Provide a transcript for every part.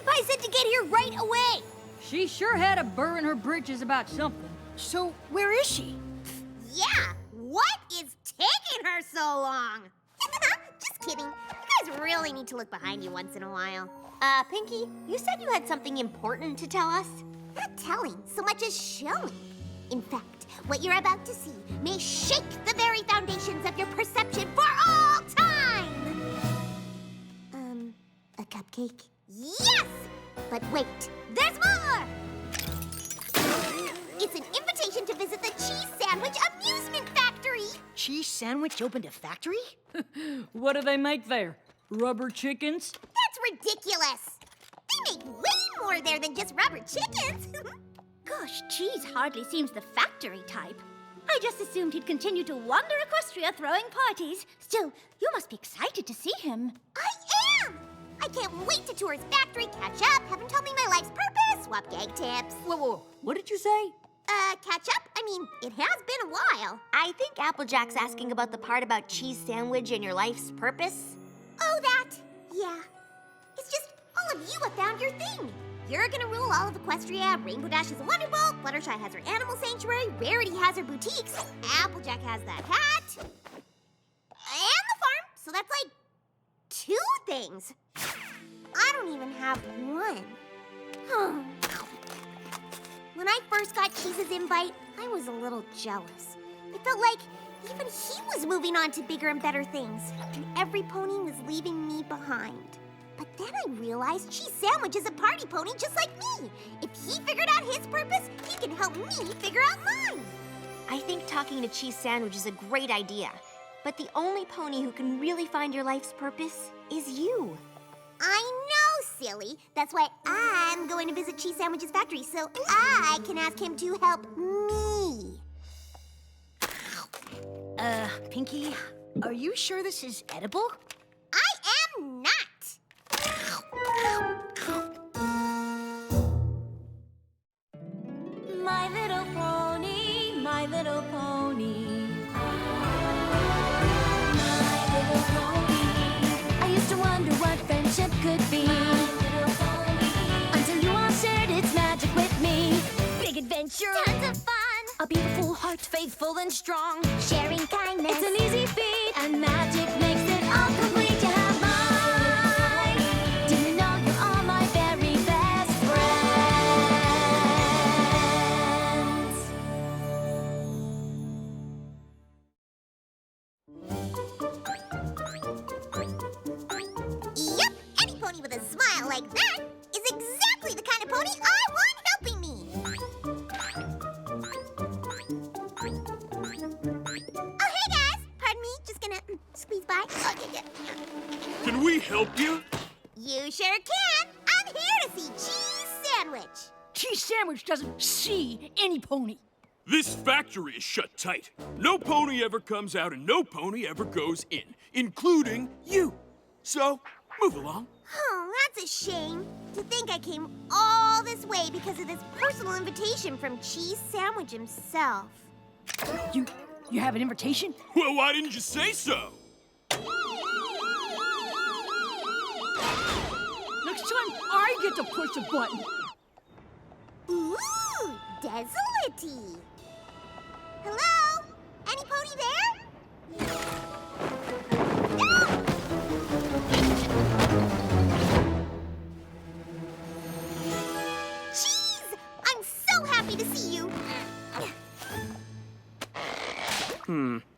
I said to get here right away. She sure had a burr in her britches about something. So, where is she? Yeah, what is taking her so long? Just kidding. You guys really need to look behind you once in a while. Pinky, you said you had something important to tell us? Not telling, so much as showing. In fact, what you're about to see may shake the very foundations of your perception for all time! A cupcake? Yes! But wait, there's more! It's an invitation to visit the Cheese Sandwich Amusement Factory! Cheese Sandwich opened a factory? What do they make there? Rubber chickens? That's ridiculous! They make way more there than just rubber chickens! Gosh, Cheese hardly seems the factory type. I just assumed he'd continue to wander Equestria throwing parties. Still, you must be excited to see him. I am! I can't wait to tour his factory, catch up, have him tell me my life's purpose, swap gag tips. Whoa, what did you say? Catch up? I mean, it has been a while. I think Applejack's asking about the part about Cheese Sandwich and your life's purpose. Oh, that? Yeah. It's just all of you have found your thing. You're gonna rule all of Equestria, Rainbow Dash is a Wonderbolt, Fluttershy has her animal sanctuary, Rarity has her boutiques, Applejack has that hat, and the farm, so that's like 2 things. I don't even have one. When I first got Cheese's invite, I was a little jealous. It felt like even he was moving on to bigger and better things, and every pony was leaving me behind. But then I realized Cheese Sandwich is a party pony just like me. If he figured out his purpose, he can help me figure out mine. I think talking to Cheese Sandwich is a great idea. But the only pony who can really find your life's purpose is you. I know, silly. That's why I'm going to visit Cheese Sandwich's factory so I can ask him to help me. Pinky, are you sure this is edible? I am not. My little pony, my little pony. My little pony. I used to wonder what friendship could be. My little pony. Until you all shared its magic with me. Big adventure. Tons of fun. A beautiful heart, faithful and strong. Sharing kindness. It's an easy feat, and magic makes it all complete. You have mine. Do you know you are my very best friends? Yep, any pony with a smile like that is exactly the kind of pony I want helping me. Oh, hey guys! Pardon me, just gonna squeeze by. Okay. Can we help you? You sure can. I'm here to see Cheese Sandwich. Cheese Sandwich doesn't see any pony. This factory is shut tight. No pony ever comes out and no pony ever goes in, including you. So, move along. Oh, that's a shame. To think I came all this way because of this personal invitation from Cheese Sandwich himself. You have an invitation? Well, why didn't you say so? Next time, I get to push a button. Ooh, desolate-y. Hello? Any pony there? No! Cheese! I'm so happy to see you.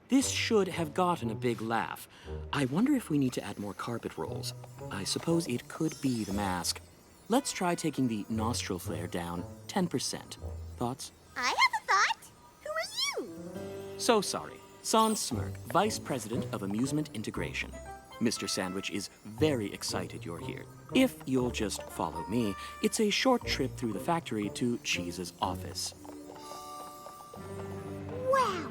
This should have gotten a big laugh. I wonder if we need to add more carpet rolls. I suppose it could be the mask. Let's try taking the nostril flare down 10%. Thoughts? I have a thought. Who are you? So sorry. Sans Smirk, Vice President of Amusement Integration. Mr. Sandwich is very excited you're here. If you'll just follow me, it's a short trip through the factory to Cheese's office. Wow,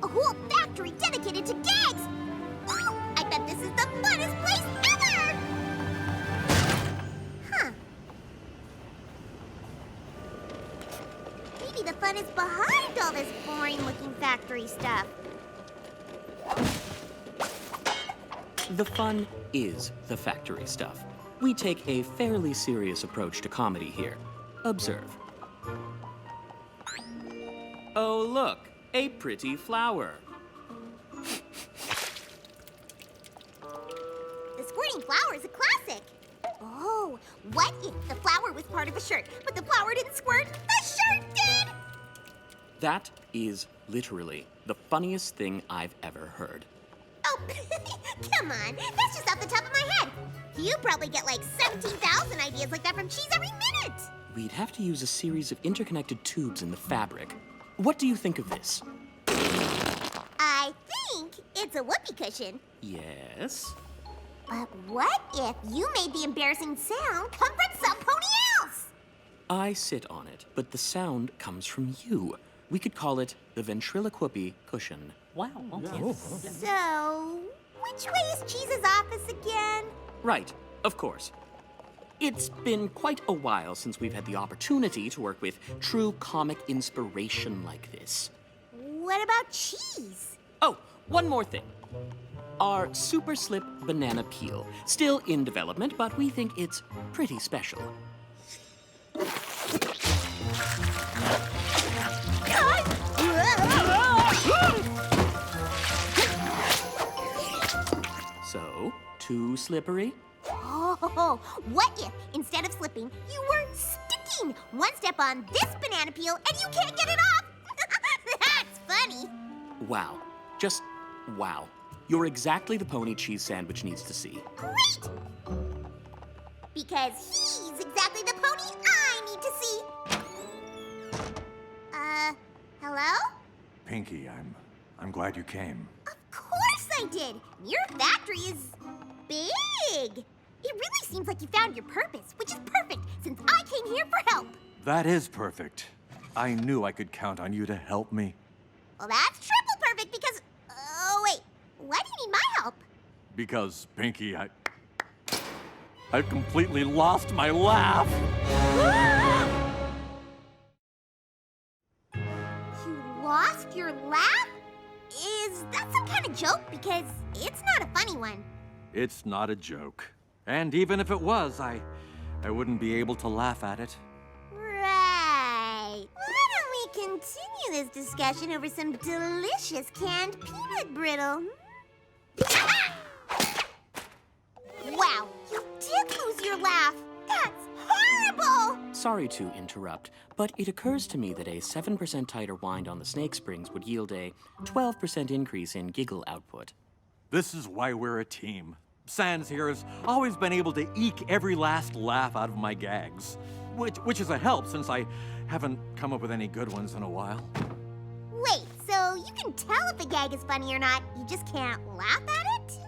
a whole factory dedicated to gags. Oh, I bet this is the funnest place ever. Huh. Maybe the fun is behind all this boring-looking factory stuff. The fun is the factory stuff. We take a fairly serious approach to comedy here. Observe. Oh, look, a pretty flower. The squirting flower is a classic. Oh, what if the flower was part of a shirt, but the flower didn't squirt? The shirt did! That is literally the funniest thing I've ever heard. Oh, come on. That's just off the top of my head. You probably get like 17,000 ideas like that from cheese every minute. We'd have to use a series of interconnected tubes in the fabric. What do you think of this? I think it's a whoopee cushion. Yes? But what if you made the embarrassing sound come from some pony else? I sit on it, but the sound comes from you. We could call it the ventriloquy cushion. Wow. So, which way is Cheese's office again? Right, of course. It's been quite a while since we've had the opportunity to work with true comic inspiration like this. What about Cheese? Oh, one more thing. Our Super Slip Banana Peel. Still in development, but we think it's pretty special. So, too slippery? Oh, what if instead of slipping, you were sticking? One step on this banana peel and you can't get it off. That's funny. Wow. Just wow. You're exactly the pony Cheese Sandwich needs to see. Great! Because he's exactly the pony I need to see. Hello? Pinky, I'm glad you came. Of course I did. Your factory is big. It really seems like you found your purpose, which is perfect since I came here for help. That is perfect. I knew I could count on you to help me. Well, that's triple perfect because... Oh, wait. Why do you need my help? Because, Pinky, I've completely lost my laugh. You lost your laugh? Is that some kind of joke? Because it's not a funny one. It's not a joke. And even if it was, I wouldn't be able to laugh at it. Right. Why don't we continue this discussion over some delicious canned peanut brittle? Wow, you did lose your laugh. That's horrible. Sorry to interrupt, but it occurs to me that a 7% tighter wind on the snake springs would yield a 12% increase in giggle output. This is why we're a team. Sans here has always been able to eke every last laugh out of my gags, which is a help since I haven't come up with any good ones in a while. Wait, so you can tell if a gag is funny or not, you just can't laugh at it?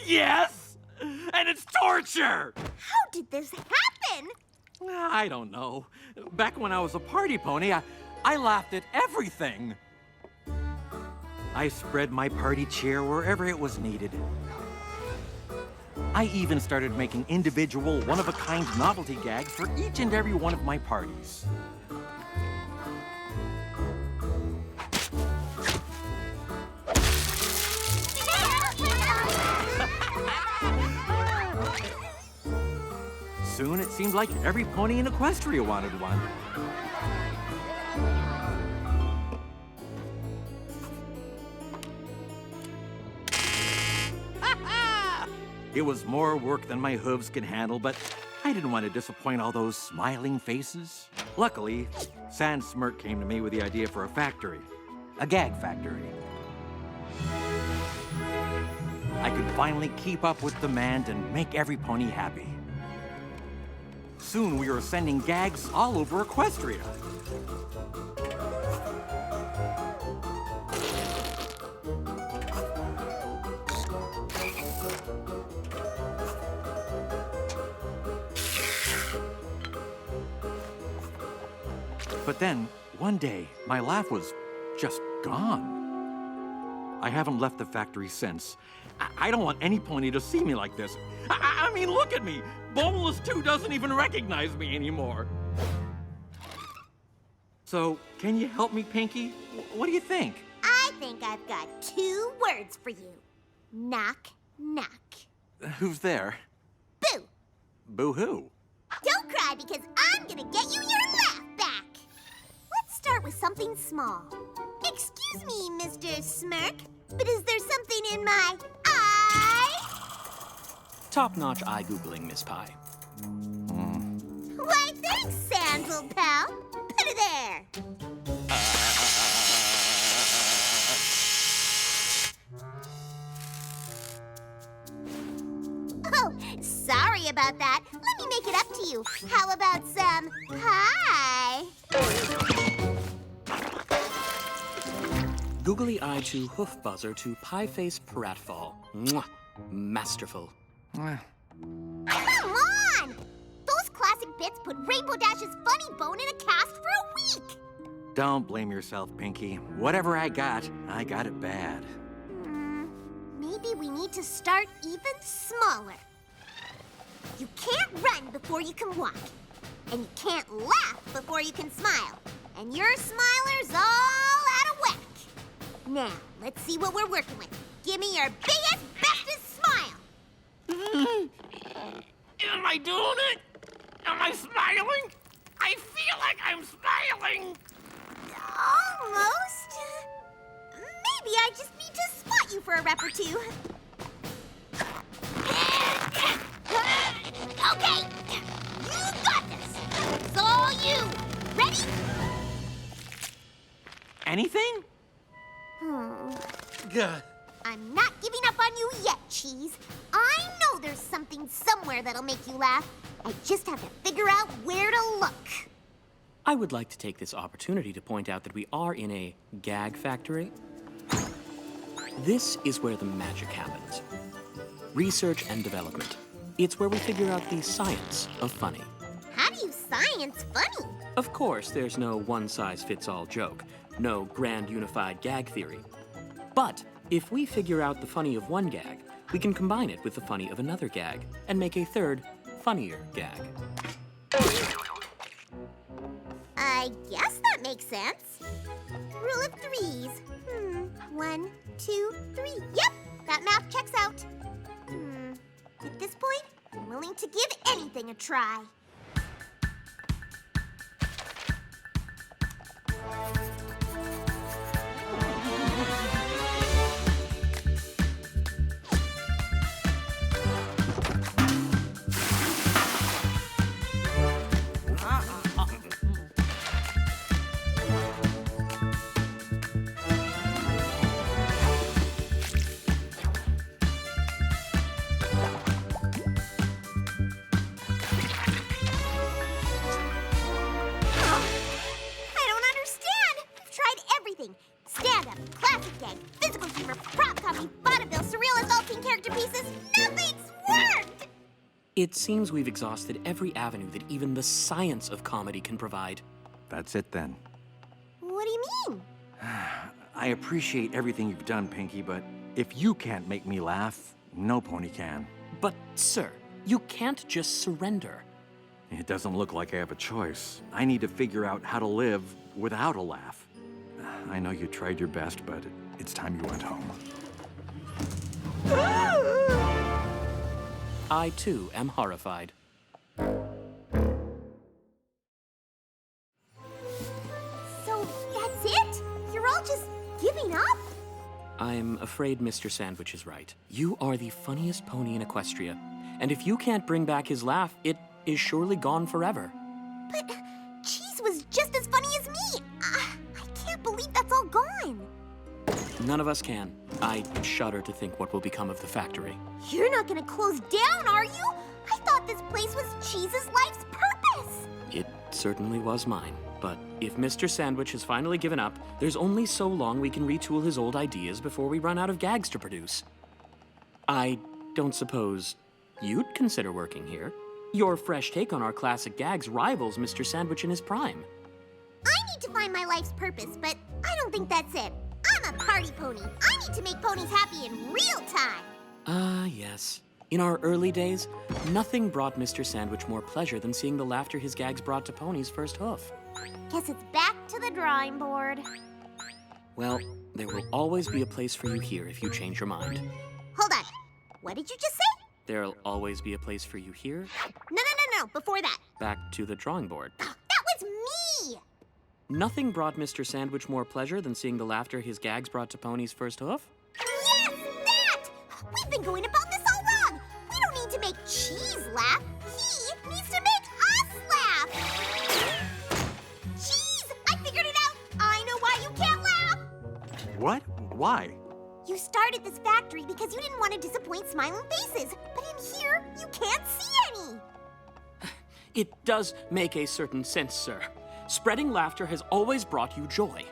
Yes! And it's torture! How did this happen? I don't know. Back when I was a party pony, I laughed at everything. I spread my party cheer wherever it was needed. I even started making individual, one-of-a-kind novelty gags for each and every one of my parties. Soon it seemed like every pony in Equestria wanted one. It was more work than my hooves could handle, but I didn't want to disappoint all those smiling faces. Luckily, Sans Smirk came to me with the idea for a factory. A gag factory. I could finally keep up with demand and make every pony happy. Soon we were sending gags all over Equestria. But then, one day, my laugh was just gone. I haven't left the factory since. I don't want any pony to see me like this. I mean, look at me. Boneless 2 doesn't even recognize me anymore. So, can you help me, Pinky? What do you think? I think I've got 2 words for you. Knock, knock. Who's there? Boo! Boo-hoo. Don't cry, because I'm gonna get you your laugh back. Let's start with something small. Excuse me, Mr. Smirk, but is there something in my eye? Top-notch eye googling, Miss Pie. Why, thanks, Sanzel, pal. Put it there. Oh, sorry about that. Let me make it up to you. How about some pie? Googly eye to hoof buzzer to pie face pratfall. Mwah. Masterful. Come on! Those classic bits put Rainbow Dash's funny bone in a cast for a week. Don't blame yourself, Pinky. Whatever I got it bad. Maybe we need to start even smaller. You can't run before you can walk. And you can't laugh before you can smile. And your smiler's all out of whack. Now, let's see what we're working with. Give me your biggest, bestest smile. Am I doing it? Am I smiling? I feel like I'm smiling. Almost. Maybe I just need to spot you for a rep or two. Okay, you got this. It's all you. Ready? Anything? I'm not giving up on you yet, Cheese. I know there's something somewhere that'll make you laugh. I just have to figure out where to look. I would like to take this opportunity to point out that we are in a gag factory. This is where the magic happens. Research and development. It's where we figure out the science of funny. How do you science funny? Of course, there's no one-size-fits-all joke, no grand unified gag theory. But if we figure out the funny of one gag, we can combine it with the funny of another gag and make a third, funnier gag. I guess that makes sense. Rule of threes. 1, 2, 3. Yep, that math checks out. At this point, I'm willing to give anything a try. Stand-up, classic gag, physical humor, prop comedy, vaudeville, surreal adulting character pieces. Nothing's worked! It seems we've exhausted every avenue that even the science of comedy can provide. That's it then. What do you mean? I appreciate everything you've done, Pinky, but if you can't make me laugh, no pony can. But, sir, you can't just surrender. It doesn't look like I have a choice. I need to figure out how to live without a laugh. I know you tried your best, but it's time you went home. I, too, am horrified. So that's it? You're all just giving up? I'm afraid Mr. Sandwich is right. You are the funniest pony in Equestria. And if you can't bring back his laugh, it is surely gone forever. But Cheese was just as funny as me. I can't believe that's all gone. None of us can. I shudder to think what will become of the factory. You're not gonna close down, are you? I thought this place was Cheese's life's purpose. It certainly was mine. But if Mr. Sandwich has finally given up, there's only so long we can retool his old ideas before we run out of gags to produce. I don't suppose you'd consider working here. Your fresh take on our classic gags rivals Mr. Sandwich in his prime. I need to find my life's purpose, but I don't think that's it. I'm a party pony. I need to make ponies happy in real time. Ah, yes. In our early days, nothing brought Mr. Sandwich more pleasure than seeing the laughter his gags brought to Pony's first hoof. Guess it's back to the drawing board. Well, there will always be a place for you here if you change your mind. Hold on. What did you just say? There'll always be a place for you here. No. Before that. Back to the drawing board. That was me! Nothing brought Mr. Sandwich more pleasure than seeing the laughter his gags brought to Pony's first hoof. Yes, that! We've been going about this all wrong. We don't need to make Cheese laugh. He needs to make us laugh. Cheese, I figured it out. I know why you can't laugh. What? Why? You started this factory because you didn't want to disappoint smiling faces. But in here, you can't see any. It does make a certain sense, sir. Spreading laughter has always brought you joy.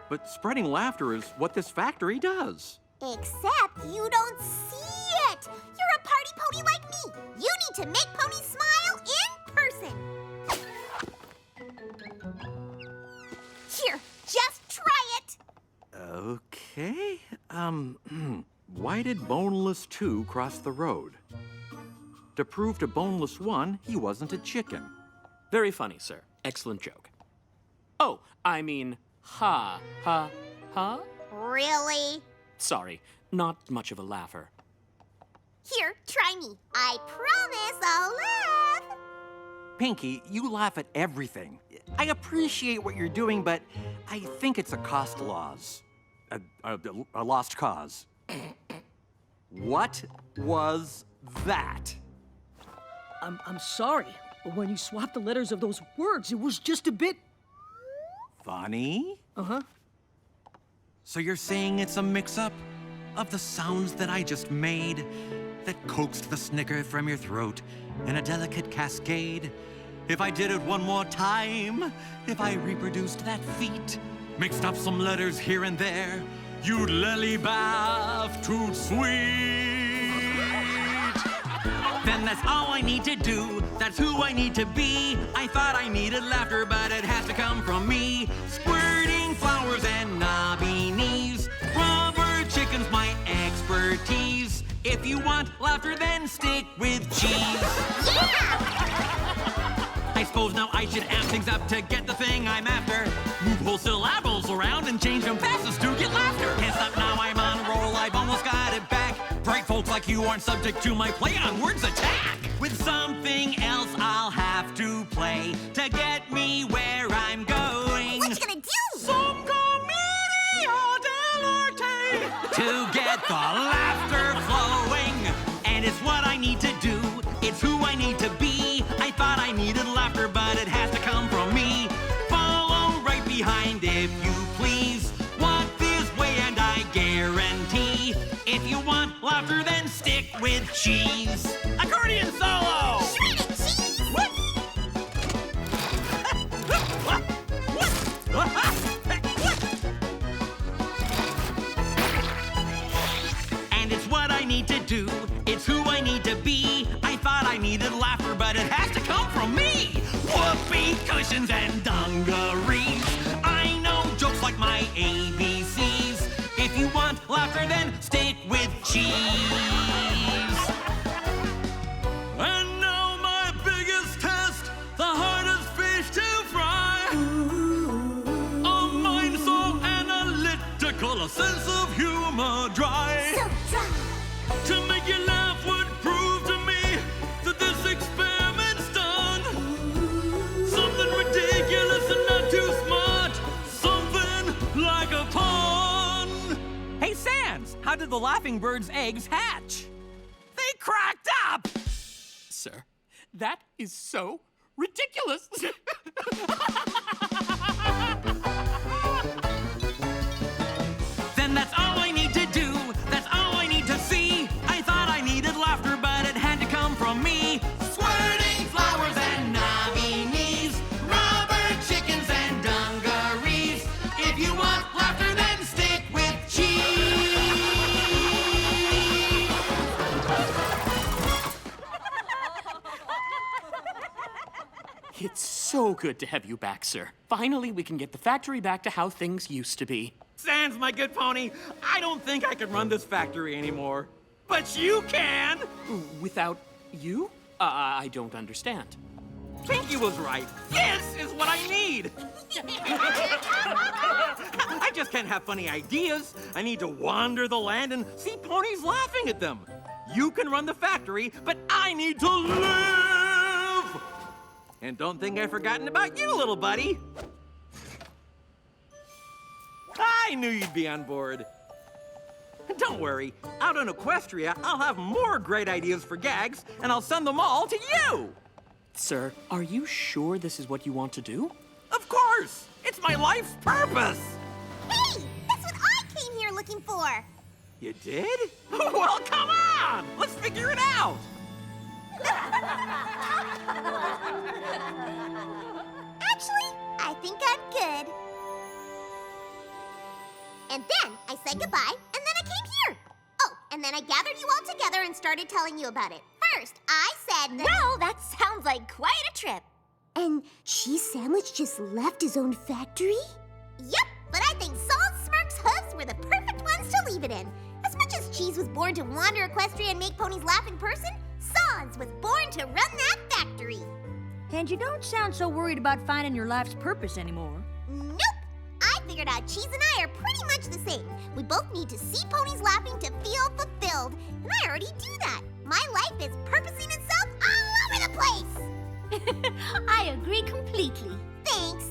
But spreading laughter is what this factory does. Except you don't see it. You're a party pony like me. You need to make ponies smile in person. Here, just try it. Okay. Why did Boneless 2 cross the road? To prove to Boneless 1 he wasn't a chicken. Very funny, sir. Excellent joke. Oh, I mean, ha. Really? Sorry, not much of a laugher. Here, try me. I promise I'll laugh. Pinky, you laugh at everything. I appreciate what you're doing, but I think it's a cost loss. A lost cause. What was that? I'm sorry, but when you swapped the letters of those words, it was just a bit... Funny? Uh-huh. So you're saying it's a mix-up of the sounds that I just made that coaxed the snicker from your throat in a delicate cascade? If I did it one more time, if I reproduced that feat, mixed up some letters here and there, you'd lily-bath toot sweet. Then that's all I need to do, that's who I need to be. I thought I needed laughter, but it has to come from me. Squirting flowers and knobby knees, rubber chicken's my expertise. If you want laughter, then stick with cheese. I suppose now I should amp things up to get the thing I'm after. Move whole syllables around and change them fastest to get laughter. Can't stop now, I'm on a roll, I've almost got it back. Bright folks like you aren't subject to my play on words attack. With something else I'll have to play to get me where I'm going. What you gonna do? Some commedia dell'arte to get the laughter flowing. And it's what I need to do, it's who I need to be. I thought I needed laughter, but it has to come from me. Follow right behind if you please. Walk this way and I guarantee, if you want laughter, then stick with cheese. Accordion solo! Shred it, Cheese! And it's what I need to do, it's who I need to be. I thought I needed laughter, but it has to come from me. Whoopee cushions and dungarees, I know jokes like my ABCs. If you want laughter, then stick with cheese. And now my biggest test, the hardest fish to fry. A mind so analytical, a sense of humor dry. So dry. To make you laugh would prove to me that this experiment's done. Something ridiculous and not too smart. Something like a pun. Hey, Sans, how did the laughing bird's eggs hatch? They cracked up! Sir, that is so ridiculous. Then that's all I need to do, that's all I need to see. I thought I needed laughter, but it had to come from me. Squirting flowers and knobby knees, rubber chickens and dungarees. If you want laughter, then stick with cheese. It's so good to have you back, sir. Finally, we can get the factory back to how things used to be. Sans, my good pony, I don't think I can run this factory anymore. But you can! Without you? I don't understand. Pinky was right. This is what I need! I just can't have funny ideas. I need to wander the land and see ponies laughing at them. You can run the factory, but I need to live! And don't think I've forgotten about you, little buddy. I knew you'd be on board. Don't worry, out in Equestria, I'll have more great ideas for gags, and I'll send them all to you! Sir, are you sure this is what you want to do? Of course! It's my life's purpose! Hey, that's what I came here looking for. You did? Well, come on! Let's figure it out! Actually, I think I'm good. And then I said goodbye, and then I came here. Oh, and then I gathered you all together and started telling you about it. First, I said that... Well, that sounds like quite a trip. And Cheese Sandwich just left his own factory? Yep, but I think Salt Smirk's hooves were the perfect ones to leave it in. As much as Cheese was born to wander Equestria and make ponies laugh in person, Sans was born to run that factory. And you don't sound so worried about finding your life's purpose anymore. Nope! I figured out Cheese and I are pretty much the same. We both need to see ponies laughing to feel fulfilled, and I already do that. My life is purposing itself all over the place! I agree completely. Thanks.